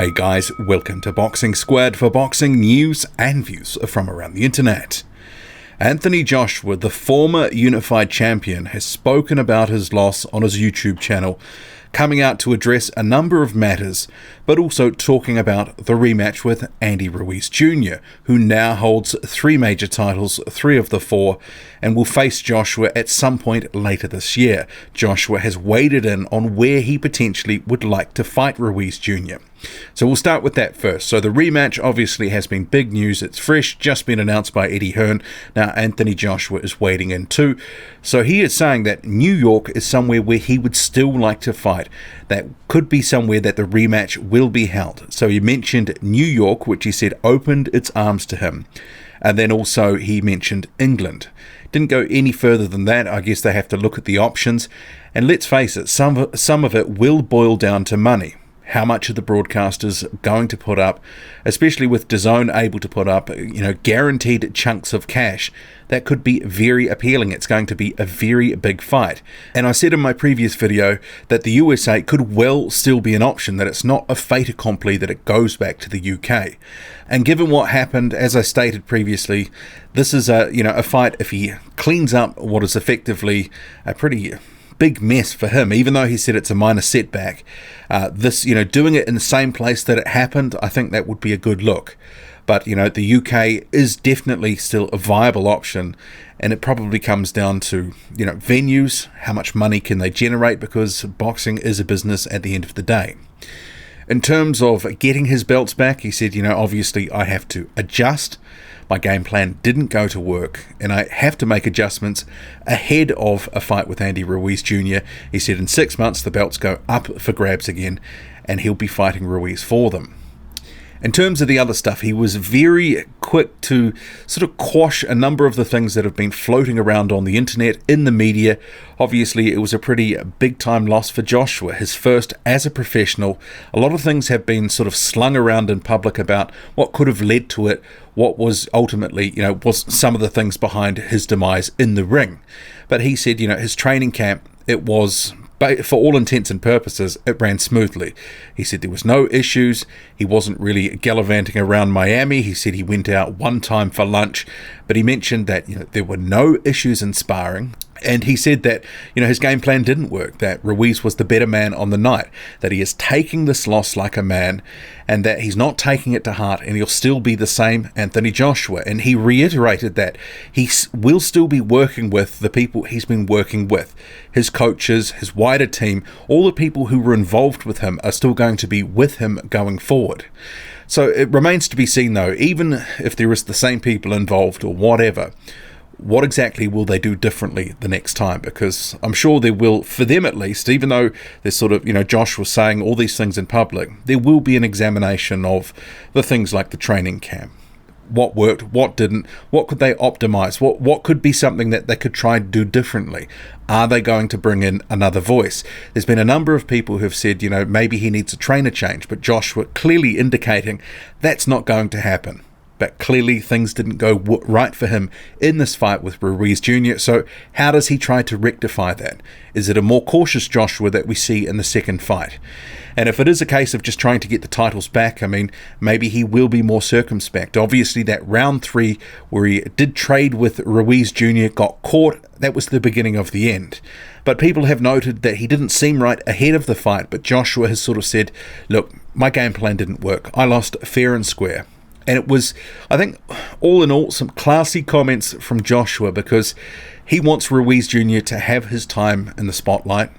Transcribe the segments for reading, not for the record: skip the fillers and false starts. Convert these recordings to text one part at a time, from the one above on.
Hey guys, welcome to Boxing Squared for boxing news and views from around the internet. Anthony Joshua, the former unified champion, has spoken about his loss on his YouTube channel, coming out to address a number of matters, but also talking about the rematch with Andy Ruiz Jr., who now holds 3 major titles, 3 of the 4, and will face Joshua at some point later this year. Joshua has waded in on where he potentially would like to fight Ruiz Jr. So we'll start with that first. So the rematch obviously has been big news. It's fresh, just been announced by Eddie Hearn. Now Anthony Joshua is wading in too. So he is saying that New York is somewhere where he would still like to fight. That could be somewhere that the rematch will be held. So he mentioned New York, which he said opened its arms to him. And then also he mentioned England. Didn't go any further than that. I guess they have to look at the options. And let's face it, some of it will boil down to money. How much are the broadcasters going to put up, especially with DAZN able to put up, guaranteed chunks of cash? That could be very appealing. It's going to be a very big fight. And I said in my previous video that the USA could well still be an option, that it's not a fait accompli that it goes back to the UK. And given what happened, as I stated previously, this is a fight, if he cleans up what is effectively a pretty big mess for him, even though he said it's a minor setback. Doing it in the same place that it happened, I think that would be a good look. But, the UK is definitely still a viable option, and it probably comes down to, venues, how much money can they generate, because boxing is a business at the end of the day. In terms of getting his belts back, he said, obviously I have to adjust. My game plan didn't go to work, and I have to make adjustments ahead of a fight with Andy Ruiz Jr. He said in 6 months the belts go up for grabs again, and he'll be fighting Ruiz for them. In terms of the other stuff, he was very quick to sort of quash a number of the things that have been floating around on the internet, in the media. Obviously, it was a pretty big-time loss for Joshua, his first as a professional. A lot of things have been sort of slung around in public about what could have led to it, what was ultimately, was some of the things behind his demise in the ring. But he said, his training camp, it was, for all intents and purposes, it ran smoothly. He said there was no issues. He wasn't really gallivanting around Miami. He said he went out one time for lunch, but he mentioned that there were no issues in sparring. And he said that, his game plan didn't work, that Ruiz was the better man on the night, that he is taking this loss like a man, and that he's not taking it to heart, and he'll still be the same Anthony Joshua. And he reiterated that he will still be working with the people he's been working with. His coaches, his wider team, all the people who were involved with him are still going to be with him going forward. So it remains to be seen, though, even if there is the same people involved or whatever, what exactly will they do differently the next time? Because I'm sure there will, for them at least, even though there's sort of, Josh was saying all these things in public, there will be an examination of the things like the training camp. What worked, what didn't, what could they optimize, what could be something that they could try to do differently? Are they going to bring in another voice? There's been a number of people who have said, maybe he needs a trainer change, but Joshua clearly indicating that's not going to happen. But clearly things didn't go right for him in this fight with Ruiz Jr. So how does he try to rectify that? Is it a more cautious Joshua that we see in the second fight? And if it is a case of just trying to get the titles back, maybe he will be more circumspect. Obviously that round 3 where he did trade with Ruiz Jr. got caught, that was the beginning of the end. But people have noted that he didn't seem right ahead of the fight, but Joshua has sort of said, look, my game plan didn't work. I lost fair and square. And it was, I think, all in all, some classy comments from Joshua, because he wants Ruiz Jr. to have his time in the spotlight.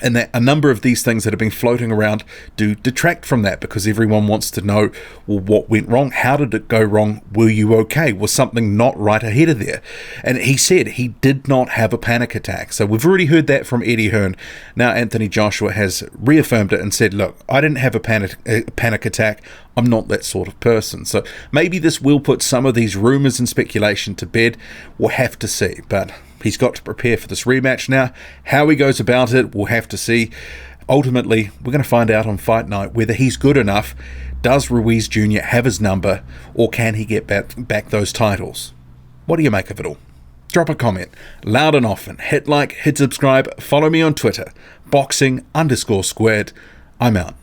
And that a number of these things that have been floating around do detract from that, because everyone wants to know, well, what went wrong? How did it go wrong? Were you okay? Was something not right ahead of there? And he said he did not have a panic attack. So we've already heard that from Eddie Hearn. Now Anthony Joshua has reaffirmed it and said, look, I didn't have a panic attack. I'm not that sort of person. So maybe this will put some of these rumors and speculation to bed. We'll have to see. But he's got to prepare for this rematch now. How he goes about it, we'll have to see. Ultimately, we're going to find out on fight night whether he's good enough. Does Ruiz Jr. have his number, or can he get back those titles? What do you make of it all? Drop a comment, loud and often. Hit like, hit subscribe, follow me on Twitter, boxing_squared. I'm out.